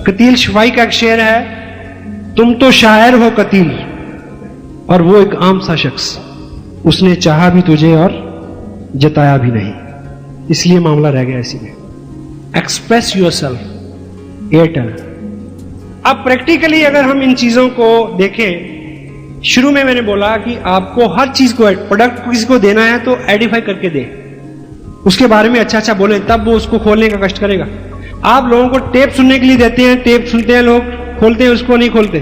कतील शिफाई का एक शेर है, तुम तो शायर हो कतील और वो एक आम सा शख्स, उसने चाहा भी तुझे और जताया भी नहीं, इसलिए मामला रह गया इसी में। Express yourself, Airtel. अब प्रैक्टिकली अगर हम इन चीजों को देखें, शुरू में मैंने बोला कि आपको हर चीज को, प्रोडक्ट को किसी को देना है तो एडिफाई करके दे, उसके बारे में अच्छा अच्छा बोले, तब वो उसको खोलने का कष्ट करेगा। आप लोगों को टेप सुनने के लिए देते हैं, टेप सुनते हैं लोग, खोलते हैं उसको नहीं खोलते।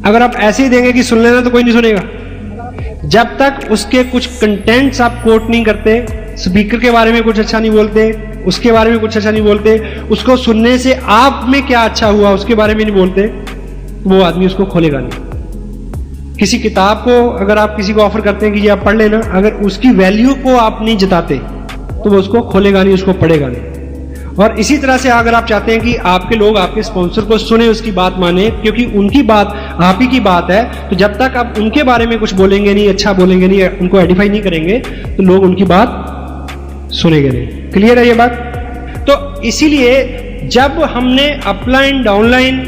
अगर आप ऐसे ही देंगे कि सुन लेना तो कोई नहीं सुनेगा। जब तक उसके कुछ कंटेंट्स आप कोट नहीं करते, स्पीकर के बारे में कुछ अच्छा नहीं बोलते, उसके बारे में कुछ अच्छा नहीं बोलते, उसको सुनने से आप में क्या अच्छा हुआ उसके बारे में नहीं बोलते, वो आदमी उसको खोलेगा नहीं। किसी किताब को अगर आप किसी को ऑफर करते हैं कि ये आप पढ़ लेना, अगर उसकी वैल्यू को आप नहीं जताते तो वो उसको खोलेगा नहीं, उसको पढ़ेगा नहीं। और इसी तरह से अगर आप चाहते हैं कि आपके लोग आपके स्पॉन्सर को सुने, उसकी बात माने, क्योंकि उनकी बात आप ही की बात है, तो जब तक आप उनके बारे में कुछ बोलेंगे नहीं, अच्छा बोलेंगे नहीं, उनको एडिफाई नहीं करेंगे, तो लोग उनकी बात सुनेंगे नहीं। क्लियर है ये बात? तो इसीलिए जब हमने अपलाइन डाउनलाइन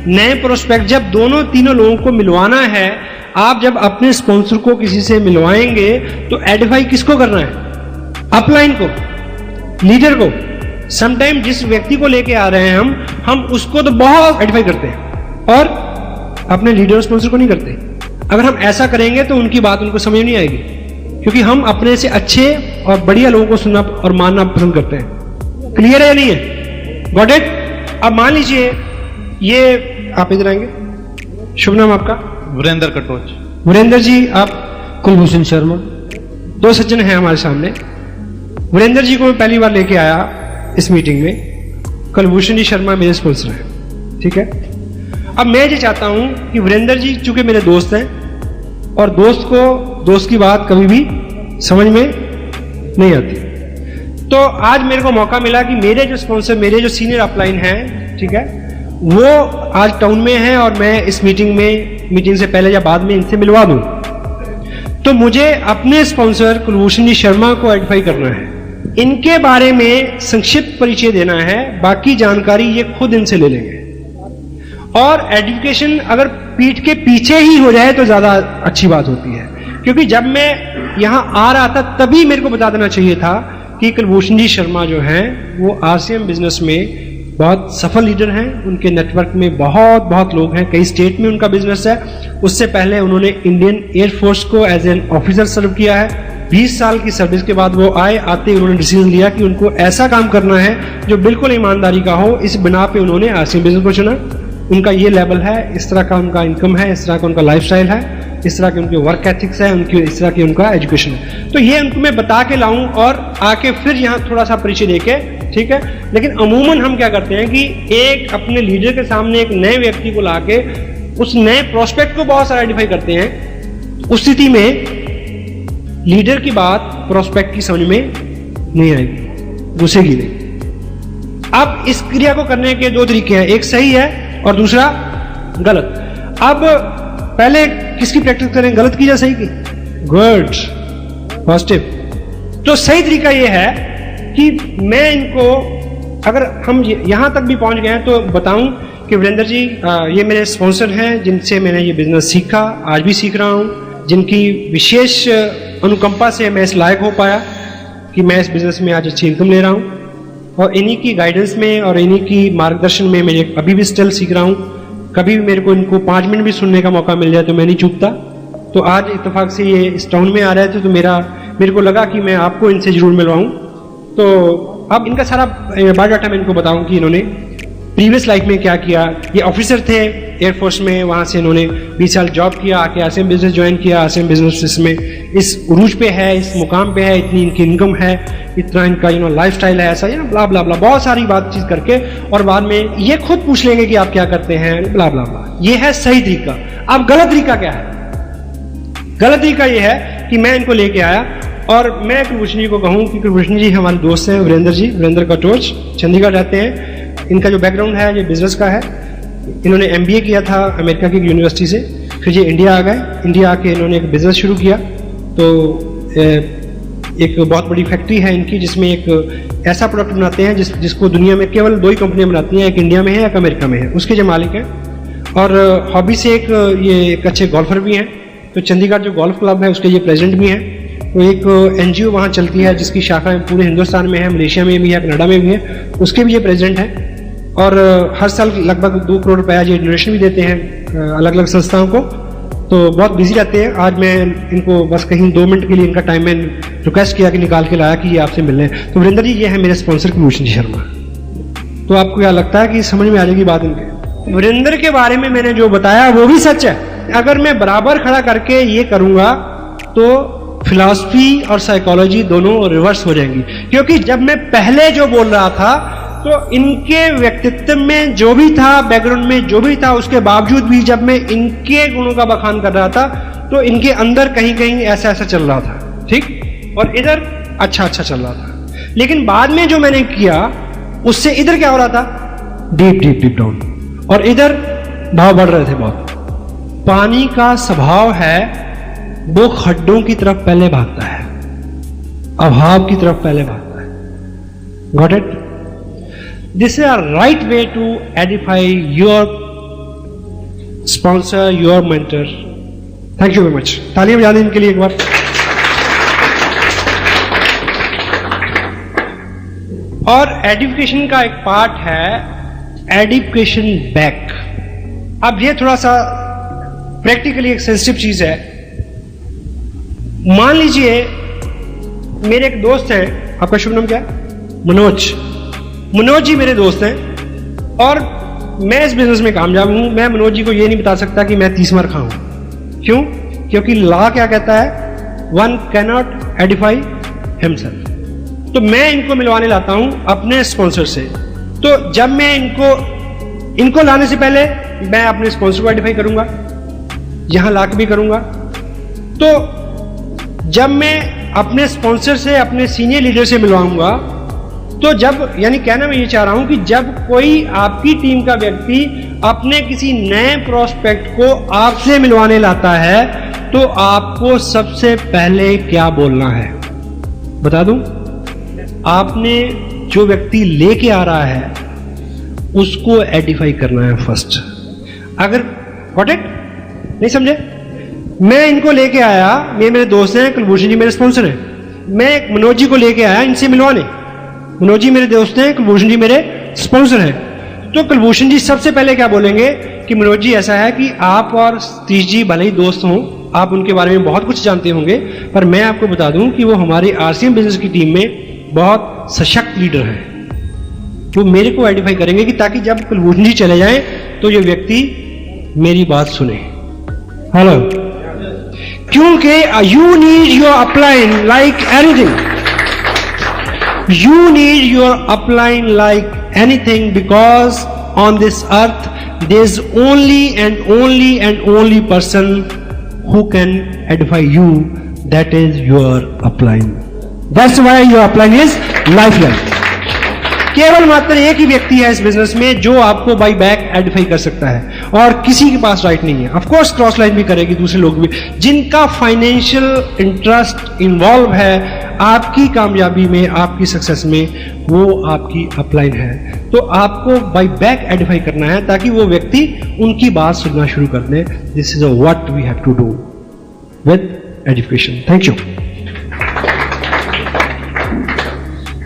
नए प्रोस्पेक्ट, जब दोनों तीनों लोगों को मिलवाना है, आप जब अपने स्पॉन्सर को किसी से मिलवाएंगे तो एडिफाई किसको करना है? अपलाइन को, लीडर को। समटाइम जिस व्यक्ति को लेके आ रहे हैं हम उसको तो बहुत एडिफाई करते हैं और अपने लीडर स्पॉन्सर को नहीं करते। अगर हम ऐसा करेंगे तो उनकी बात उनको समझ नहीं आएगी, क्योंकि हम अपने से अच्छे और बढ़िया लोगों को सुनना और मानना पसंद करते हैं। क्लियर है या नहीं है? Got it? अब मान लीजिए ये, आप इधर आएंगे, शुभ नाम आपका? वीरेंद्र कटोच। वीरेंद्र जी, आप? कुलभूषण शर्मा। दो सज्जन हैं हमारे सामने। वीरेंद्र जी को मैं पहली बार लेके आया इस मीटिंग में, कुलभूषण जी शर्मा मेरे स्पॉन्सर हैं, ठीक है। अब मैं ये चाहता हूं कि वीरेंद्र जी चूंकि मेरे दोस्त हैं और दोस्त को दोस्त की बात कभी भी समझ में नहीं आती, तो आज मेरे को मौका मिला कि मेरे जो स्पॉन्सर, मेरे जो सीनियर अपलाइन हैं, ठीक है, वो आज टाउन में हैं और मैं इस मीटिंग से पहले या बाद में इनसे मिलवा दूं। तो मुझे अपने स्पॉन्सर कुलभूषण जी शर्मा को आइडेंटिफाई करना है, इनके बारे में संक्षिप्त परिचय देना है, बाकी जानकारी ये खुद इनसे ले लेंगे। और एजुकेशन अगर पीठ के पीछे ही हो जाए तो ज्यादा अच्छी बात होती है, क्योंकि जब मैं यहां आ रहा था तभी मेरे को बता देना चाहिए था कि कुलभूषण जी शर्मा जो हैं वो आरसीएम बिजनेस में बहुत सफल लीडर हैं, उनके नेटवर्क में बहुत लोग हैं, कई स्टेट में उनका बिजनेस है। उससे पहले उन्होंने इंडियन एयरफोर्स को एज एन ऑफिसर सर्व किया है। 20 साल की सर्विस के बाद वो आते उन्होंने डिसीजन लिया कि उनको ऐसा काम करना है जो बिल्कुल ईमानदारी का हो। इस बिना पे उन्होंने आरसीएम बिजनेस को चुना। उनका ये लेवल है, इस तरह का उनका इनकम है, इस तरह का उनका लाइफस्टाइल है, इस तरह के उनके वर्क एथिक्स है, उनकी इस तरह की उनका एजुकेशन है। तो ये उनको मैं बता के लाऊं और आके फिर यहाँ थोड़ा सा परिचय देके, ठीक है। लेकिन अमूमन हम क्या करते हैं कि एक अपने लीडर के सामने एक नए व्यक्ति को लाके उस नए प्रोस्पेक्ट को बहुत सारा आइडेंटिफाई करते हैं। उस स्थिति में लीडर की बात प्रोस्पेक्ट की समझ में नहीं आएगी, घुसेगी नहीं। अब इस क्रिया को करने के दो तरीके हैं, एक सही है और दूसरा गलत। अब पहले किसकी प्रैक्टिस करें, गलत की या सही की? Good, positive. तो सही तरीका यह है कि मैं इनको, अगर हम यहां तक भी पहुंच गए हैं तो बताऊं कि वीरेंद्र जी ये मेरे स्पॉन्सर हैं जिनसे मैंने ये बिजनेस सीखा, आज भी सीख रहा हूं, जिनकी विशेष अनुकंपा से मैं इस लायक हो पाया कि मैं इस बिजनेस में आज अच्छी इनकम ले रहा हूं। और इन्हीं की गाइडेंस में और इन्हीं की मार्गदर्शन में मैं अभी भी स्टिल सीख रहा हूं। कभी भी मेरे को इनको 5 मिनट भी सुनने का मौका मिल जाए तो मैं नहीं चूकता। तो आज इत्तेफाक से ये इस टाउन में आ रहे थे तो मेरे को लगा कि मैं आपको इनसे जरूर मिलवाऊं। तो अब इनका सारा बायोडाटा मैं इनको बताऊं कि इन्होंने प्रीवियस लाइफ में क्या किया। ये ऑफिसर थे एयरफोर्स में, वहां से इन्होंने 20 साल जॉब किया, आके आरसीएम बिजनेस ज्वाइन किया। आरसीएम बिजनेस में इस उरूज पे है, इस मुकाम पे है, इतनी इनकी इनकम है, इतना इनका लाइफस्टाइल है, ऐसा ब्ला ब्ला ब्ला, बहुत सारी बातचीत करके और बाद में ये खुद पूछ लेंगे कि आप क्या करते हैं, ब्ला ब्ला ब्ला। ये है सही तरीका। अब गलत तरीका क्या है? गलत तरीका ये है कि मैं इनको लेके आया और मैं कुलभूषण जी को कहूं कि कुलभूषण जी हमारे दोस्त हैं, वीरेंद्र कटोच, चंडीगढ़ रहते हैं। इनका जो बैकग्राउंड है ये बिजनेस का है। इन्होंने एमबीए किया था अमेरिका की यूनिवर्सिटी से, फिर ये इंडिया आ गए। इंडिया आके इन्होंने एक बिजनेस शुरू किया। तो एक बहुत बड़ी फैक्ट्री है इनकी, जिसमें एक ऐसा प्रोडक्ट बनाते हैं जिसको दुनिया में केवल 2 ही कंपनियां बनाती हैं, एक इंडिया में है एक अमेरिका में है, उसके जो मालिक हैं। और हॉबी से ये एक अच्छे गोल्फर भी हैं, तो चंडीगढ़ जो गोल्फ क्लब है उसके ये प्रेसिडेंट भी हैं। तो एक एनजीओ वहाँ चलती है जिसकी शाखा पूरे हिंदुस्तान में है, मलेशिया में भी है, कनाडा में भी है, उसके भी ये प्रेसिडेंट हैं। और हर साल लगभग 2 करोड़ रुपया ये डोनेशन भी देते हैं अलग अलग संस्थाओं को। तो बहुत बिजी रहते हैं। आज मैं इनको बस कहीं 2 मिनट के लिए इनका टाइम मैंने रिक्वेस्ट किया कि निकाल के लाया कि ये आपसे मिलने। तो वीरेंद्र जी, ये है मेरे स्पॉन्सर कुलभूषण जी शर्मा। तो आपको क्या लगता है कि समझ में आ जाएगी बात इनके? वीरेंद्र के बारे में मैंने जो बताया वो भी सच है। अगर मैं बराबर खड़ा करके ये करूंगा तो फिलॉसफी और साइकोलॉजी दोनों रिवर्स हो जाएंगी, क्योंकि जब मैं पहले जो बोल रहा था तो इनके व्यक्तित्व में जो भी था, बैकग्राउंड में जो भी था, उसके बावजूद भी जब मैं इनके गुणों का बखान कर रहा था तो इनके अंदर कहीं कहीं ऐसा ऐसा चल रहा था, ठीक, और इधर अच्छा अच्छा चल रहा था। लेकिन बाद में जो मैंने किया उससे इधर क्या हो रहा था, डीप डीप डीप डाउन, और इधर भाव बढ़ रहे थे बहुत। पानी का स्वभाव है वो खड्डों की तरफ पहले भागता है, अभाव की तरफ पहले भागता है। Got it? This is a right way to edify your sponsor, your mentor. Thank you very much. तालियां बजा दें इनके लिए एक बार। और एडिफिकेशन का एक पार्ट है एडिफिकेशन बैक। अब ये थोड़ा सा प्रैक्टिकली एक सेंसिटिव चीज है। मान लीजिए मेरे एक दोस्त हैं, आपका शुभ नाम क्या है? मनोज। मनोज जी मेरे दोस्त हैं और मैं इस बिजनेस में कामयाब हूं। मैं मनोज जी को ये नहीं बता सकता कि मैं 30 मार खाऊं। क्यों? क्योंकि लॉ क्या कहता है, वन कैनॉट एडिफाई हिमसेल्फ। तो मैं इनको मिलवाने लाता हूं अपने स्पॉन्सर से। तो जब मैं इनको लाने से पहले मैं अपने स्पॉन्सर को एडिफाई करूंगा, यहां लाके भी करूंगा। तो जब मैं अपने स्पॉन्सर से, अपने सीनियर लीडर से मिलवाऊंगा, तो जब, यानी कहना मैं ये चाह रहा हूं कि जब कोई आपकी टीम का व्यक्ति अपने किसी नए प्रोस्पेक्ट को आपसे मिलवाने लाता है तो आपको सबसे पहले क्या बोलना है बता दूं? आपने जो व्यक्ति लेके आ रहा है उसको एडिफाई करना है फर्स्ट। अगर गॉट इट? नहीं समझे? मैं इनको लेके आया, ये मेरे दोस्त हैं, कुलभूषण जी मेरे स्पॉन्सर हैं। मैं मनोज जी को लेके आया इनसे मिलवाने। मनोज जी मेरे दोस्त हैं, कुलभूषण जी मेरे स्पॉन्सर हैं। तो कुलभूषण जी सबसे पहले क्या बोलेंगे कि मनोज जी, ऐसा है कि आप और सतीश जी भले ही दोस्त हों, आप उनके बारे में बहुत कुछ जानते होंगे, पर मैं आपको बता दूं कि वो हमारी आरसीएम बिजनेस की टीम में बहुत सशक्त लीडर हैं। वो मेरे को आइडेंटिफाई करेंगे कि ताकि जब कुलभूषण जी चले जाएं तो ये व्यक्ति मेरी बात सुने। हेलो, क्योंकि you need your upline like anything, you need your upline like anything, because on this earth there is only and only person who can edify you, that is your upline. That's why your upline is lifeline. केवल मात्र एक ही व्यक्ति है इस business में जो आपको by back Edify कर सकता है और किसी के पास राइट नहीं है। ऑफ कोर्स क्रॉस लाइन भी करेगी दूसरे लोग भी, जिनका फाइनेंशियल इंटरेस्ट इन्वॉल्व है आपकी कामयाबी में, आपकी सक्सेस में, वो आपकी अपलाइन है। तो आपको बाई बैक एडिफाई करना है ताकि वो व्यक्ति उनकी बात सुनना शुरू कर दे। This is what we have to do with education. Thank you.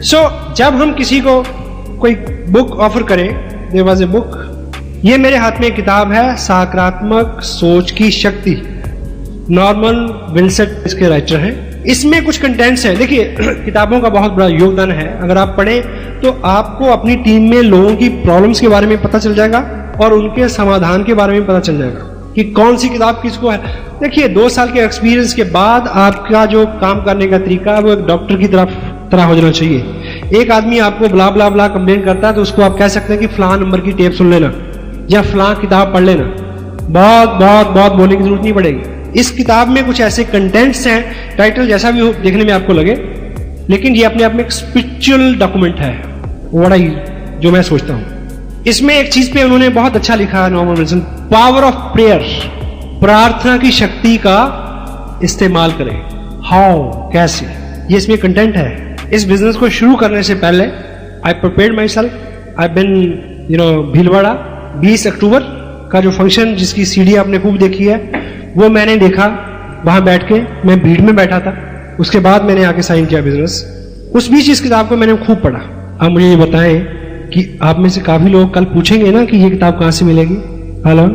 So जब हम किसी को कोई बुक ऑफर करें, देयर वाज ए बुक, ये मेरे हाथ में एक किताब है, सकारात्मक सोच की शक्ति, नॉर्मन विल्सेट इसके राइटर हैं। इसमें कुछ कंटेंट्स हैं। देखिए, किताबों का बहुत बड़ा योगदान है। अगर आप पढ़ें तो आपको अपनी टीम में लोगों की प्रॉब्लम्स के बारे में पता चल जाएगा और उनके समाधान के बारे में पता चल जाएगा कि कौन सी किताब किसको है। देखिए, 2 साल के एक्सपीरियंस के बाद आपका जो काम करने का तरीका है वो एक डॉक्टर की तरह हो जाना चाहिए। एक आदमी आपको ब्ला ब्ला ब्ला कंप्लेन करता है तो उसको आप कह सकते हैं कि फलां नंबर की टेप सुन लेना या फलां किताब पढ़ लेना। बहुत बोलने की जरूरत नहीं पड़ेगी। इस किताब में कुछ ऐसे कंटेंट्स हैं, टाइटल जैसा भी हो देखने में आपको लगे, लेकिन ये अपने आप में एक स्पिरिचुअल डॉक्यूमेंट है, जो मैं सोचता हूं। इसमें एक चीज पे उन्होंने बहुत अच्छा लिखा है, Norman Wilson, power of prayer, प्रार्थना की शक्ति का इस्तेमाल करें। हाउ, कैसे? ये इसमें कंटेंट है। इस बिजनेस को शुरू करने से पहले आई प्रिपेयर्ड माई सेल्फ, आई बिन भीलवाड़ा 20 अक्टूबर का जो फंक्शन जिसकी सीडी आपने खूब देखी है वो मैंने देखा, वहां बैठ के मैं भीड़ में बैठा था। उसके बाद मैंने आके साइन किया बिजनेस। उस बीच इस किताब को मैंने खूब पढ़ा। अब मुझे ये बताएं कि आप में से काफी लोग कल पूछेंगे ना कि ये किताब कहां से मिलेगी। Hello,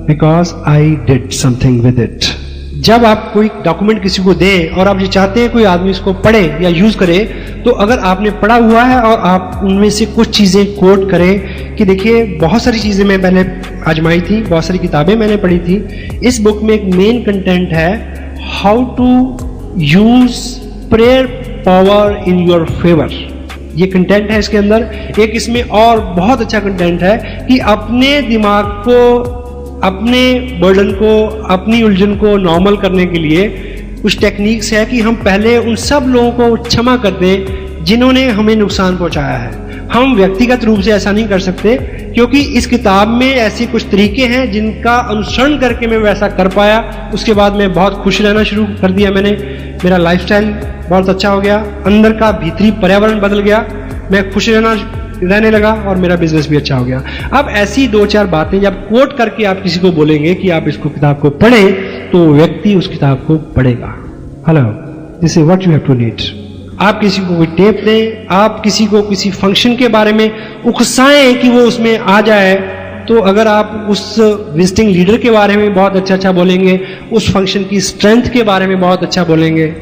because I did something with it. जब आप कोई डॉक्यूमेंट किसी को दें और आप ये चाहते हैं कोई आदमी इसको पढ़े या यूज करे, तो अगर आपने पढ़ा हुआ है और आप उनमें से कुछ चीजें कोट करें कि देखिए बहुत सारी चीजें मैं पहले आजमाई थी, बहुत सारी किताबें मैंने पढ़ी थी। इस बुक में एक मेन कंटेंट है how to use prayer power in your favour. ये कंटेंट है इसके अंदर। एक इसमें और बहुत अच्छा कंटेंट है कि अपने दिमाग को, अपने बर्डन को, अपनी उलझन को नॉर्मल करने के लिए कुछ टेक्निक्स है कि हम पहले उन सब लोगों को क्षमा कर दें जिन्होंने हमें नुकसान पहुंचाया है। हम व्यक्तिगत रूप से ऐसा नहीं कर सकते क्योंकि इस किताब में ऐसे कुछ तरीके हैं जिनका अनुसरण करके मैं वैसा कर पाया। उसके बाद मैं बहुत खुश रहना शुरू कर दिया मैंने, मेरा लाइफस्टाइल बहुत अच्छा हो गया, अंदर का भीतरी पर्यावरण बदल गया, मैं खुश रहने लगा और मेरा बिजनेस भी अच्छा हो गया। अब ऐसी 2-4 बातें जब कोट करके आप किसी को बोलेंगे कि आप इसको किताब को पढ़ें, तो व्यक्ति उस किताब को पढ़ेगा। Hello, this is what you have to need. आप किसी को कोई टेप दें, आप किसी को किसी फंक्शन के बारे में उकसाएं कि वो उसमें आ जाए, तो अगर आप उस विजिटिंग लीडर के बारे में बहुत अच्छा बोलेंगे, उस फंक्शन की स्ट्रेंथ के बारे में बहुत अच्छा बोलेंगे,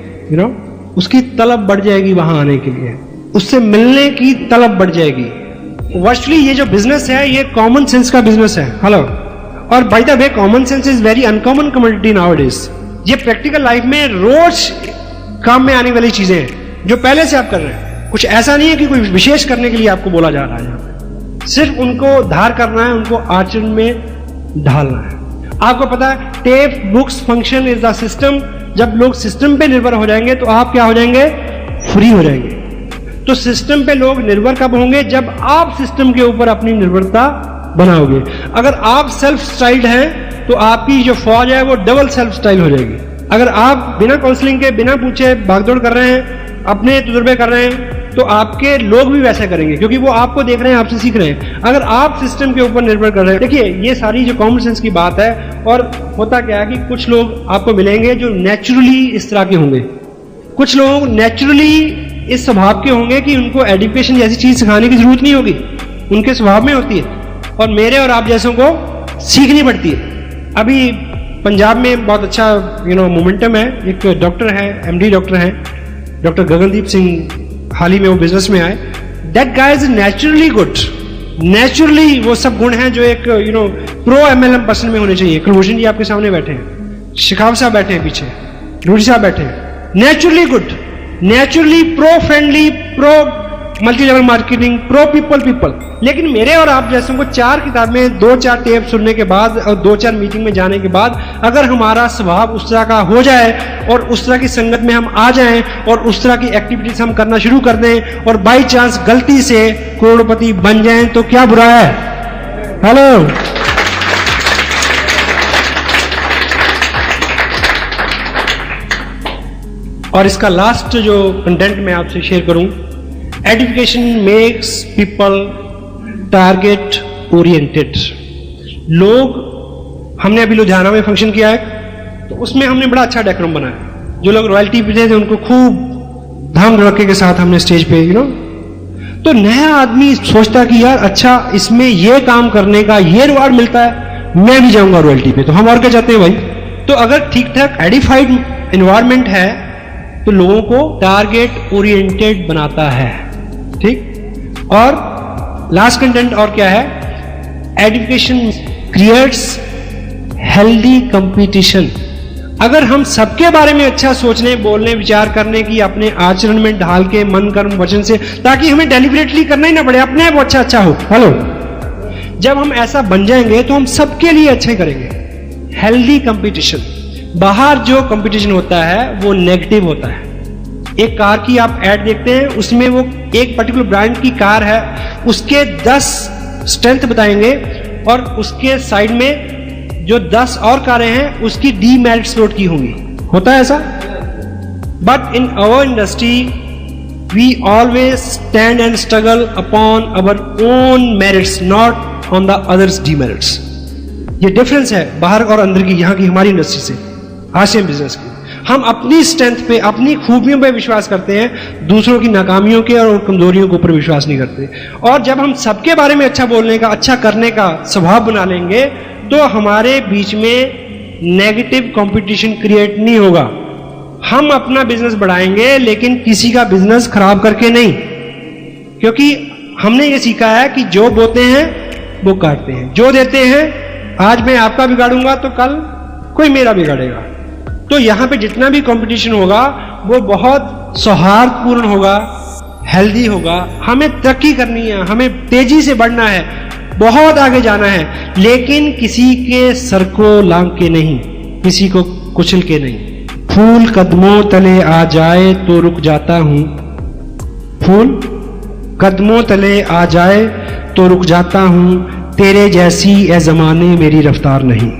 उसकी तलब बढ़ जाएगी वहां आने के लिए, उससे मिलने की तलब बढ़ जाएगी। वर्चुअली ये जो बिजनेस है ये कॉमन सेंस का बिजनेस है। हेलो, और by the way common sense is very uncommon commodity nowadays. ये प्रैक्टिकल लाइफ में रोज काम में आने वाली चीजें हैं जो पहले से आप कर रहे हैं। कुछ ऐसा नहीं है कि कोई विशेष करने के लिए आपको बोला जा रहा है यहाँ पे, सिर्फ उनको धार करना है, उनको आचरण में ढालना है। आपको पता है tape books function is the system. जब लोग सिस्टम पे निर्भर हो जाएंगे तो आप क्या हो जाएंगे, फ्री हो जाएंगे। तो सिस्टम पे लोग निर्भर कब होंगे, जब आप सिस्टम के ऊपर अपनी निर्भरता बनाओगे। अगर आप सेल्फ स्टाइल्ड हैं तो आपकी जो फौज है वो डबल सेल्फ स्टाइल हो जाएगी। अगर आप बिना काउंसलिंग के, बिना पूछे भागदौड़ कर रहे हैं, अपने तजुर्बे कर रहे हैं, तो आपके लोग भी वैसा करेंगे क्योंकि वो आपको देख रहे हैं, आपसे सीख रहे हैं। अगर आप सिस्टम के ऊपर निर्भर कर रहे हैं, देखिए ये सारी जो कॉमन सेंस की बात है। और होता क्या है कि कुछ लोग आपको मिलेंगे जो नेचुरली इस तरह के होंगे, कुछ लोग नेचुरली इस स्वभाव के होंगे कि उनको एजुकेशन जैसी चीज सिखाने की जरूरत नहीं होगी, उनके स्वभाव में होती है, और मेरे और आप जैसों को सीखनी पड़ती है। अभी पंजाब में बहुत अच्छा मोमेंटम है। एक डॉक्टर है, MD डॉक्टर है, डॉक्टर गगनदीप सिंह, हाल ही में वो बिजनेस में आए। That guy is naturally good. Naturally वो सब गुण हैं जो एक प्रो MLM पर्सन में होने चाहिए। कुलभूषण जी आपके सामने बैठे हैं, शिखाव साहब बैठे हैं पीछे, रूडी साहब बैठे हैं। Naturally good, naturally pro friendly, pro multi level marketing, pro people. लेकिन मेरे और आप जैसों को 4 किताबें, 2-4 टेप सुनने के बाद और 2-4 मीटिंग में जाने के बाद अगर हमारा स्वभाव उस तरह का हो जाए और उस तरह की संगत में हम आ जाएं और उस तरह की एक्टिविटीज हम करना शुरू कर दें और बाई चांस गलती से करोड़पति बन जाएं, तो क्या बुरा है। हेलो, और इसका लास्ट जो कंटेंट मैं आपसे शेयर करूं, education makes people target oriented. लोग, हमने अभी लुधियाना में फंक्शन किया है, तो उसमें हमने बड़ा अच्छा डेकोरम बनाया। जो लोग रॉयल्टी पे थे उनको खूब धाम धड़के के साथ हमने स्टेज पे तो नया आदमी सोचता कि यार अच्छा इसमें ये काम करने का ये रिवार्ड मिलता है, मैं भी जाऊंगा रॉयल्टी पे। तो हम और क्या चाहते हैं भाई। तो अगर ठीक ठाक एडिफाइड एनवायरमेंट है तो लोगों को टारगेट ओरिएंटेड बनाता है, ठीक। और लास्ट कंटेंट और क्या है, एजुकेशन क्रिएट्स हेल्दी कंपटीशन। अगर हम सबके बारे में अच्छा सोचने, बोलने, विचार करने की अपने आचरण में ढाल के मन कर्म वचन से, ताकि हमें डेलिबरेटली करना ही ना पड़े, अपने आप अच्छा हो। हेलो, जब हम ऐसा बन जाएंगे तो हम सबके लिए अच्छा ही करेंगे। Healthy competition. बाहर जो कंपटीशन होता है वो नेगेटिव होता है। एक कार की आप ऐड देखते हैं, उसमें वो एक पर्टिकुलर ब्रांड की कार है, उसके 10 स्ट्रेंथ बताएंगे और उसके साइड में जो 10 और कारें हैं उसकी डीमेरिट्स नोट की होंगी। होता है ऐसा? But in our industry, we always stand and struggle upon our own merits, not on the others' demerits. ये डिफरेंस है बाहर और अंदर की, यहाँ की हमारी इंडस्ट्री से, आसियन बिजनेस की। हम अपनी स्ट्रेंथ पे, अपनी खूबियों पे विश्वास करते हैं, दूसरों की नाकामियों के और कमजोरियों के ऊपर विश्वास नहीं करते। और जब हम सबके बारे में अच्छा बोलने का, अच्छा करने का स्वभाव बना लेंगे, तो हमारे बीच में नेगेटिव कंपटीशन क्रिएट नहीं होगा। हम अपना बिजनेस बढ़ाएंगे, लेकिन किसी का बिजनेस खराब करके नहीं, क्योंकि हमने ये सीखा है कि जो बोते हैं वो काटते हैं, जो देते हैं, आज मैं आपका बिगाड़ूंगा तो कल कोई मेरा बिगाड़ेगा। तो यहां पे जितना भी कंपटीशन होगा वो बहुत सौहार्दपूर्ण होगा, हेल्दी होगा। हमें तरक्की करनी है, हमें तेजी से बढ़ना है, बहुत आगे जाना है, लेकिन किसी के सर को लांग के नहीं, किसी को कुचल के नहीं। फूल कदमों तले आ जाए तो रुक जाता हूं, फूल कदमों तले आ जाए तो रुक जाता हूं, तेरे जैसी ए जमाने मेरी रफ्तार नहीं।